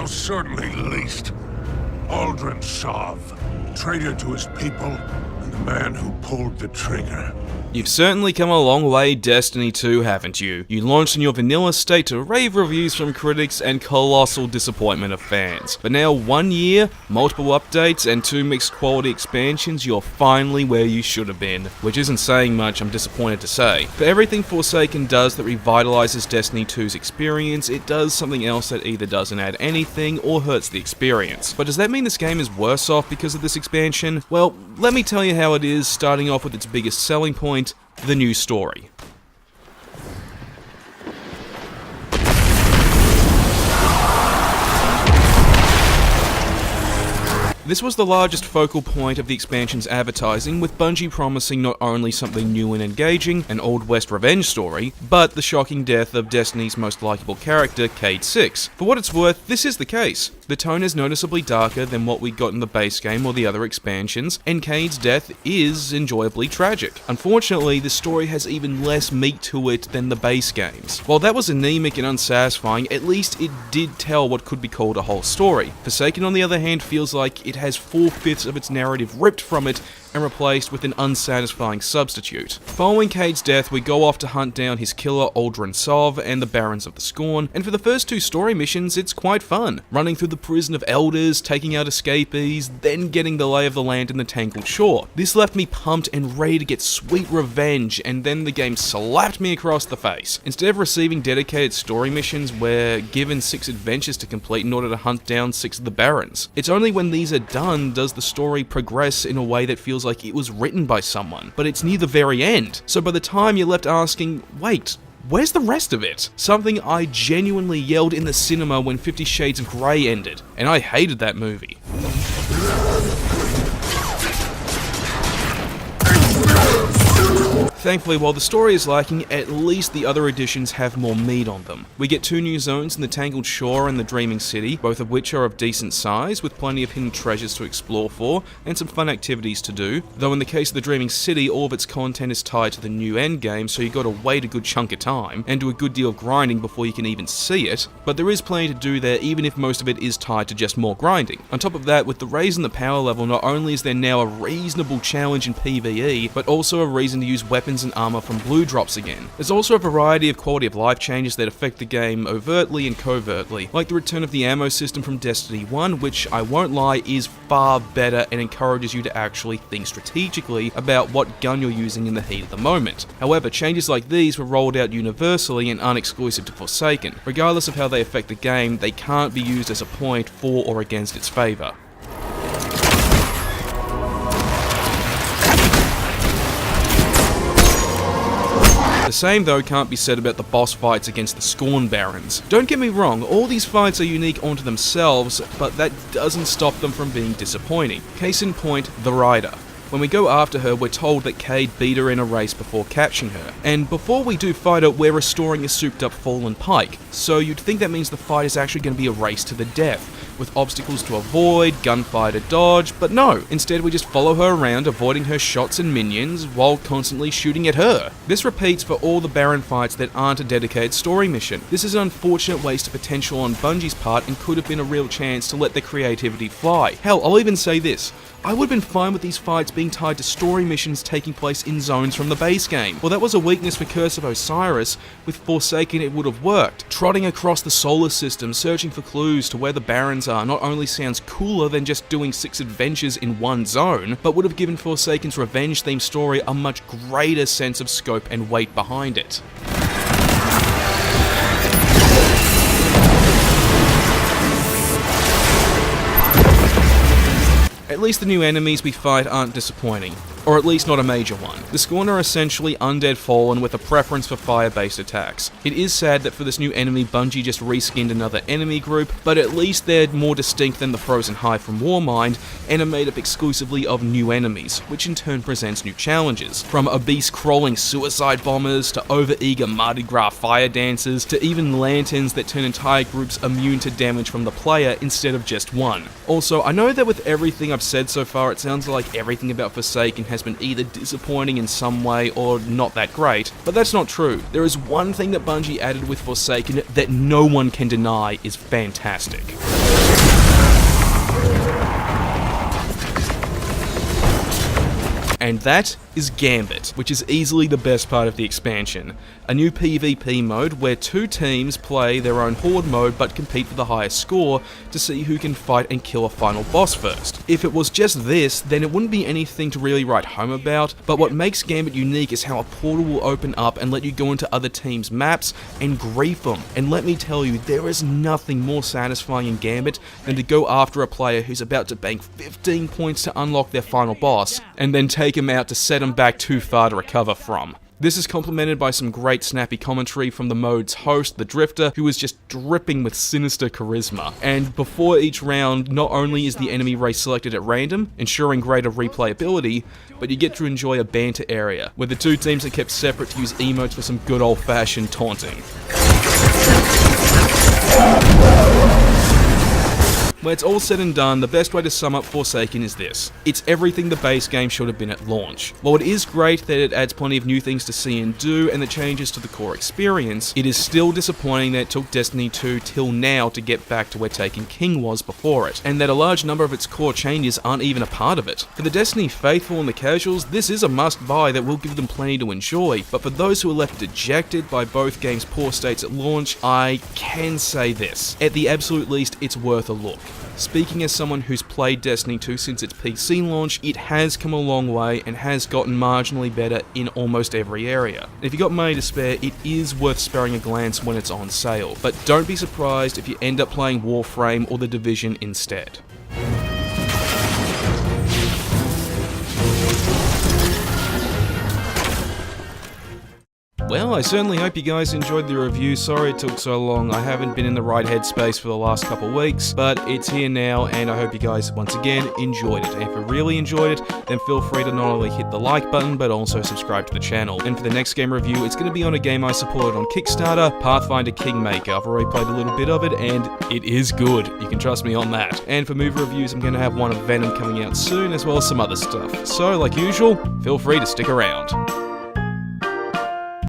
most certainly least. Aldrin Sov, traitor to his people, and the man who pulled the trigger. You've certainly come a long way, Destiny 2, haven't you? You launched in your vanilla state to rave reviews from critics and colossal disappointment of fans. But now 1 year, multiple updates, and 2 mixed quality expansions, you're finally where you should have been. Which isn't saying much, I'm disappointed to say. For everything Forsaken does that revitalizes Destiny 2's experience, it does something else that either doesn't add anything or hurts the experience. But does that mean this game is worse off because of this expansion? Well, let me tell you how it is, starting off with its biggest selling point, the new story. This was the largest focal point of the expansion's advertising, with Bungie promising not only something new and engaging, an Old West revenge story, but the shocking death of Destiny's most likable character, Cayde 6. For what it's worth, this is the case. The tone is noticeably darker than what we got in the base game or the other expansions, and Cayde's death is enjoyably tragic. Unfortunately, the story has even less meat to it than the base games. While that was anemic and unsatisfying, at least it did tell what could be called a whole story. Forsaken, on the other hand, feels like it has 4/5 of its narrative ripped from it and replaced with an unsatisfying substitute. Following Cayde's death, we go off to hunt down his killer Aldrin Sov and the Barons of the Scorn, and for the first 2 story missions, it's quite fun. Running through the prison of elders, taking out escapees, then getting the lay of the land in the Tangled Shore. This left me pumped and ready to get sweet revenge, and then the game slapped me across the face. Instead of receiving dedicated story missions, we're given 6 adventures to complete in order to hunt down 6 of the Barons. It's only when these are done does the story progress in a way that feels like it was written by someone, but it's near the very end. So by the time you're left asking, wait, where's the rest of it? Something I genuinely yelled in the cinema when 50 Shades of Grey ended, and I hated that movie. Thankfully, while the story is lacking, at least the other editions have more meat on them. We get 2 new zones in the Tangled Shore and the Dreaming City, both of which are of decent size, with plenty of hidden treasures to explore for, and some fun activities to do, though in the case of the Dreaming City, all of its content is tied to the new endgame, so you gotta wait a good chunk of time, and do a good deal of grinding before you can even see it, but there is plenty to do there, even if most of it is tied to just more grinding. On top of that, with the raise in the power level, not only is there now a reasonable challenge in PvE, but also a reason to use weapons and armor from blue drops again. There's also a variety of quality of life changes that affect the game overtly and covertly, like the return of the ammo system from Destiny 1, which, I won't lie, is far better and encourages you to actually think strategically about what gun you're using in the heat of the moment. However, changes like these were rolled out universally and unexclusive to Forsaken. Regardless of how they affect the game, they can't be used as a point for or against its favour. The same though can't be said about the boss fights against the Scorn Barons. Don't get me wrong, all these fights are unique onto themselves, but that doesn't stop them from being disappointing. Case in point, the Rider. When we go after her, we're told that Cayde beat her in a race before catching her. And before we do fight her, we're restoring a souped up fallen pike. So you'd think that means the fight is actually going to be a race to the death, with obstacles to avoid, gunfire to dodge, but no. Instead we just follow her around, avoiding her shots and minions, while constantly shooting at her. This repeats for all the Baron fights that aren't a dedicated story mission. This is an unfortunate waste of potential on Bungie's part and could have been a real chance to let their creativity fly. Hell, I'll even say this. I would have been fine with these fights being tied to story missions taking place in zones from the base game. Well, that was a weakness for Curse of Osiris. With Forsaken it would have worked. Trotting across the solar system, searching for clues to where the Barons are not only sounds cooler than just doing 6 adventures in one zone, but would have given Forsaken's revenge-themed story a much greater sense of scope and weight behind it. At least the new enemies we fight aren't disappointing, or at least not a major one. The Scorn are essentially undead fallen with a preference for fire-based attacks. It is sad that for this new enemy, Bungie just reskinned another enemy group, but at least they're more distinct than the Frozen Hive from Warmind, and are made up exclusively of new enemies, which in turn presents new challenges. From obese-crawling suicide bombers, to over-eager Mardi Gras fire dancers, to even lanterns that turn entire groups immune to damage from the player instead of just one. Also, I know that with everything I've said so far, it sounds like everything about Forsaken has been either disappointing in some way or not that great, but that's not true. There is one thing that Bungie added with Forsaken that no one can deny is fantastic. And that is Gambit, which is easily the best part of the expansion. A new PvP mode where two teams play their own horde mode but compete for the highest score to see who can fight and kill a final boss first. If it was just this, then it wouldn't be anything to really write home about, but what makes Gambit unique is how a portal will open up and let you go into other teams' maps and grief them. And let me tell you, there is nothing more satisfying in Gambit than to go after a player who's about to bank 15 points to unlock their final boss, and then take him out to set him back too far to recover from. This is complemented by some great snappy commentary from the mode's host, the Drifter, who is just dripping with sinister charisma. And before each round, not only is the enemy race selected at random, ensuring greater replayability, but you get to enjoy a banter area, where the two teams are kept separate to use emotes for some good old-fashioned taunting. When it's all said and done, the best way to sum up Forsaken is this: it's everything the base game should have been at launch. While it is great that it adds plenty of new things to see and do, and the changes to the core experience, it is still disappointing that it took Destiny 2 till now to get back to where Taken King was before it, and that a large number of its core changes aren't even a part of it. For the Destiny faithful and the casuals, this is a must-buy that will give them plenty to enjoy, but for those who are left dejected by both games' poor states at launch, I can say this: at the absolute least, it's worth a look. Speaking as someone who's played Destiny 2 since its PC launch, it has come a long way and has gotten marginally better in almost every area. If you got money to spare, it is worth sparing a glance when it's on sale, but don't be surprised if you end up playing Warframe or The Division instead. Well, I certainly hope you guys enjoyed the review. Sorry it took so long. I haven't been in the right headspace for the last couple weeks, but it's here now, and I hope you guys once again enjoyed it. And if you really enjoyed it, then feel free to not only hit the like button, but also subscribe to the channel. And for the next game review, it's going to be on a game I supported on Kickstarter, Pathfinder Kingmaker. I've already played a little bit of it, and it is good. You can trust me on that. And for movie reviews, I'm going to have one of Venom coming out soon, as well as some other stuff. So, like usual, feel free to stick around.